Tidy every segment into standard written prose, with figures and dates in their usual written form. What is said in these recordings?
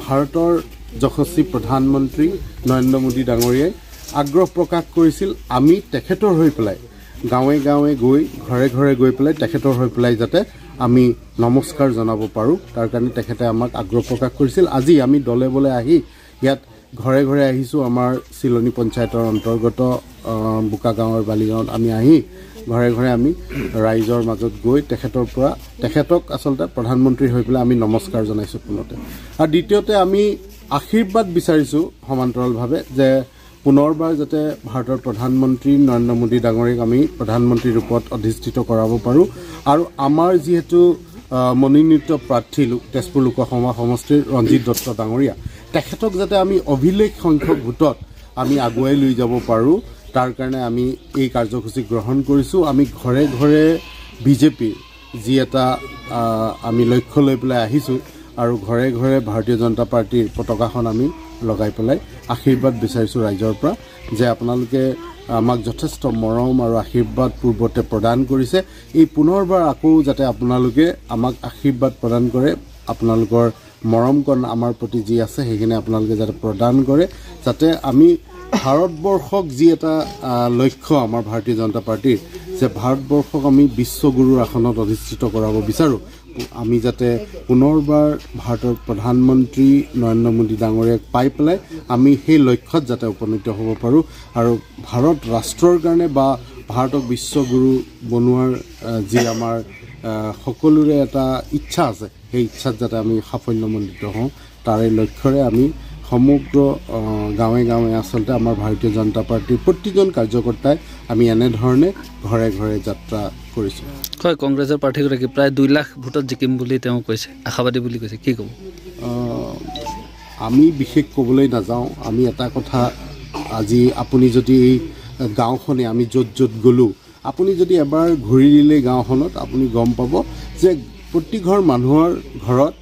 ভাৰতৰ যশস্বী প্ৰধানমন্ত্ৰী নৰেন্দ্ৰ মোদী ডাঙৰীয়াই আগ্ৰহ প্ৰকাশ কৰিছিল আমি তেখেতৰ হৈ পেলাই গাঁৱে গাঁৱে গৈ ঘৰে ঘৰে গৈ পেলাই তেখেতৰ হৈ পেলাই যাতে আমি নমস্কাৰ জনাব পাৰোঁ তাৰ কাৰণে তেখেতে আমাক আগ্ৰহ প্ৰকাশ কৰিছিল। আজি আমি দলে বলে আহি ইয়াত ঘৰে ঘৰে আহিছোঁ। আমাৰ চিলনী পঞ্চায়তৰ অন্তৰ্গত বোকা গাঁৱৰ বালিগাঁৱত আমি আহি ঘৰে ঘৰে আমি ৰাইজৰ মাজত গৈ তেখেতক আচলতে প্ৰধানমন্ত্ৰী হৈ পেলাই আমি নমস্কাৰ জনাইছোঁ পুনতে। আৰু দ্বিতীয়তে আমি আশীৰ্বাদ বিচাৰিছোঁ সমান্তৰালভাৱে যে পুনৰবাৰ যাতে ভাৰতৰ প্ৰধানমন্ত্ৰী নৰেন্দ্ৰ মোদী ডাঙৰীয়াক আমি প্ৰধানমন্ত্ৰী ৰূপত অধিষ্ঠিত কৰাব পাৰোঁ। আৰু আমাৰ যিহেতু মনোনীত প্ৰাৰ্থী তেজপুৰ লোকসভা সমষ্টিৰ ৰঞ্জিত দত্ত ডাঙৰীয়া তেখেতক যাতে আমি অভিলেখ সংখ্যক ভোটত আমি আগুৱাই লৈ যাব পাৰোঁ তাৰ কাৰণে আমি এই কাৰ্যসূচী গ্ৰহণ কৰিছোঁ। আমি ঘৰে ঘৰে বিজেপিৰ যি এটা আমি লক্ষ্য লৈ পেলাই আহিছোঁ আৰু ঘৰে ঘৰে ভাৰতীয় জনতা পাৰ্টিৰ পতাকাখন আমি লগাই পেলাই আশীৰ্বাদ বিচাৰিছোঁ ৰাইজৰ পৰা যে আপোনালোকে আমাক যথেষ্ট মৰম আৰু আশীৰ্বাদ পূৰ্বতে প্ৰদান কৰিছে। এই পুনৰবাৰ আকৌ যাতে আপোনালোকে আমাক আশীৰ্বাদ প্ৰদান কৰে, আপোনালোকৰ মৰমকণ আমাৰ প্ৰতি যি আছে সেইখিনি আপোনালোকে যাতে প্ৰদান কৰে, যাতে আমি ভাৰতবৰ্ষক যি এটা লক্ষ্য আমাৰ ভাৰতীয় জনতা পাৰ্টিৰ যে ভাৰতবৰ্ষক আমি বিশ্বগুৰুৰ আসনত অধিষ্ঠিত কৰাব বিচাৰোঁ। আমি যাতে পুনৰবাৰ ভাৰতৰ প্ৰধানমন্ত্ৰী নৰেন্দ্ৰ মোদী ডাঙৰীয়াক পাই পেলাই আমি সেই লক্ষ্যত যাতে উপনীত হ'ব পাৰোঁ আৰু ভাৰত ৰাষ্ট্ৰৰ কাৰণে বা ভাৰতক বিশ্বগুৰু বনোৱাৰ যি আমাৰ সকলোৰে এটা ইচ্ছা আছে সেই ইচ্ছাত যাতে আমি সাফল্যমণ্ডিত হওঁ তাৰে লক্ষ্যৰে আমি সমগ্ৰ গাঁৱে গাঁৱে আচলতে আমাৰ ভাৰতীয় জনতা পাৰ্টিৰ প্ৰতিজন কাৰ্যকৰ্তাই আমি এনেধৰণে ঘৰে ঘৰে যাত্ৰা কৰিছোঁ। হয়, কংগ্ৰেছৰ প্ৰাৰ্থীগৰাকী প্ৰায় 2 লাখ ভোটত জিকিম বুলি তেওঁ কৈছে, আশাবাদী বুলি কৈছে, কি ক'ব? আমি বিশেষ ক'বলৈ নাযাওঁ। আমি এটা কথা, আজি আপুনি যদি এই গাঁওখনে আমি য'ত য'ত গ'লোঁ আপুনি যদি এবাৰ ঘূৰি দিলে গাঁওখনত আপুনি গম পাব যে প্ৰতি ঘৰ মানুহৰ ঘৰত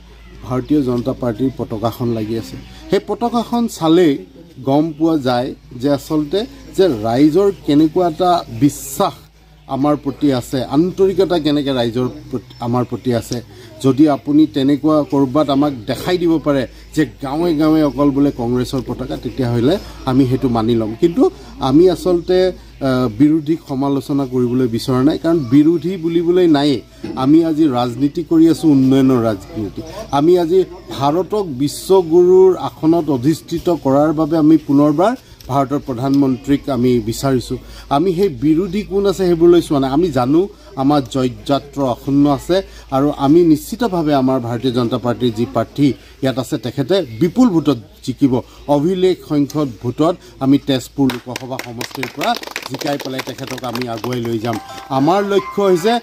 ভাৰতীয় জনতা পাৰ্টিৰ পতাকাখন লাগি আছে। সেই পতাকাখন চালেই গম পোৱা যায় যে আচলতে যে ৰাইজৰ কেনেকুৱা এটা বিশ্বাস আমাৰ প্ৰতি আছে, আন্তৰিকতা কেনেকৈ ৰাইজৰ আমাৰ প্ৰতি আছে। যদি আপুনি তেনেকুৱা ক'ৰবাত আমাক দেখাই দিব পাৰে যে গাঁৱে গাঁৱে অকল বোলে কংগ্ৰেছৰ পতাকা তেতিয়াহ'লে আমি সেইটো মানি ল'ম। কিন্তু আমি আচলতে বিৰোধীক সমালোচনা কৰিবলৈ বিচৰা নাই, কাৰণ বিৰোধী বুলিবলৈ নায়েই। আমি আজি ৰাজনীতি কৰি আছোঁ, উন্নয়নৰ ৰাজনীতি। আমি আজি ভাৰতক বিশ্বগুৰুৰ আসনত অধিষ্ঠিত কৰাৰ বাবে আমি পুনৰবাৰ ভাৰতৰ প্ৰধানমন্ত্ৰীক আমি বিচাৰিছোঁ। আমি সেই বিৰোধী কোন আছে সেইবোৰলৈ চোৱা নাই। আমি জানো আমাৰ জয়যাত্ৰ অক্ষুণ্ণ আছে আৰু আমি নিশ্চিতভাৱে আমাৰ ভাৰতীয় জনতা পাৰ্টিৰ যি প্ৰাৰ্থী ইয়াত আছে তেখেতে বিপুল ভোটত জিকিব। অভিলেখ সংখ্যক ভোটত আমি তেজপুৰ লোকসভা সমষ্টিৰ পৰা জিকাই পেলাই তেখেতক আমি আগুৱাই লৈ যাম। আমাৰ লক্ষ্য হৈছে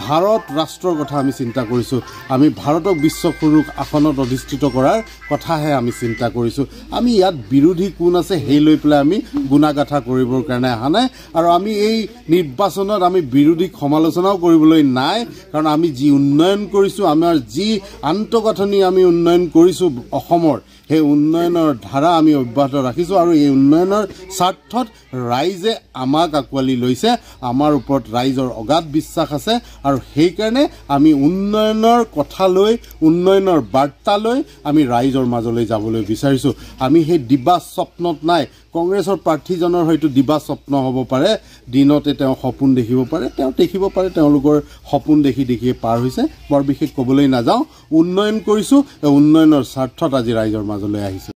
ভাৰত ৰাষ্ট্ৰৰ কথা আমি চিন্তা কৰিছোঁ। আমি ভাৰতক বিশ্বগুৰুৰ আসনত অধিষ্ঠিত কৰাৰ কথাহে আমি চিন্তা কৰিছোঁ। আমি ইয়াত বিৰোধী কোন আছে সেই লৈ পেলাই আমি গুণাগাথা কৰিবৰ কাৰণে অহা নাই। আৰু আমি এই নিৰ্বাচনত আমি বিৰোধীক সমালোচনাও কৰিবলৈ নাই, কাৰণ আমি যি উন্নয়ন কৰিছোঁ, আমাৰ যি আন্তঃগাঁথনি আমি উন্নয়ন কৰিছোঁ অসমৰ, সেই উন্নয়নৰ ধাৰা আমি অব্যাহত ৰাখিছোঁ। আৰু এই উন্নয়নৰ স্বাৰ্থত ৰাইজে আমাক আঁকোৱালি লৈছে, আমাৰ ওপৰত ৰাইজৰ অগাধ বিশ্বাস আছে। আৰু সেইকাৰণে আমি উন্নয়নৰ কথা লৈ, উন্নয়নৰ বাৰ্তা লৈ আমি ৰাইজৰ মাজলৈ যাবলৈ বিচাৰিছোঁ। আমি সেই দিবা স্বপ্নত নাই। কংগ্ৰেছৰ প্ৰাৰ্থীজনৰ হয়তো দিবা স্বপ্ন হ'ব পাৰে, দিনতে তেওঁ সপোন দেখিব পাৰে, তেওঁ দেখিব পাৰে, তেওঁলোকৰ সপোন দেখি দেখিয়ে পাৰ হৈছে। বৰ বিশেষ ক'বলৈ নাযাওঁ। উন্নয়ন কৰিছোঁ, উন্নয়নৰ স্বাৰ্থত আজি ৰাইজৰ মাজলৈ আহিছোঁ।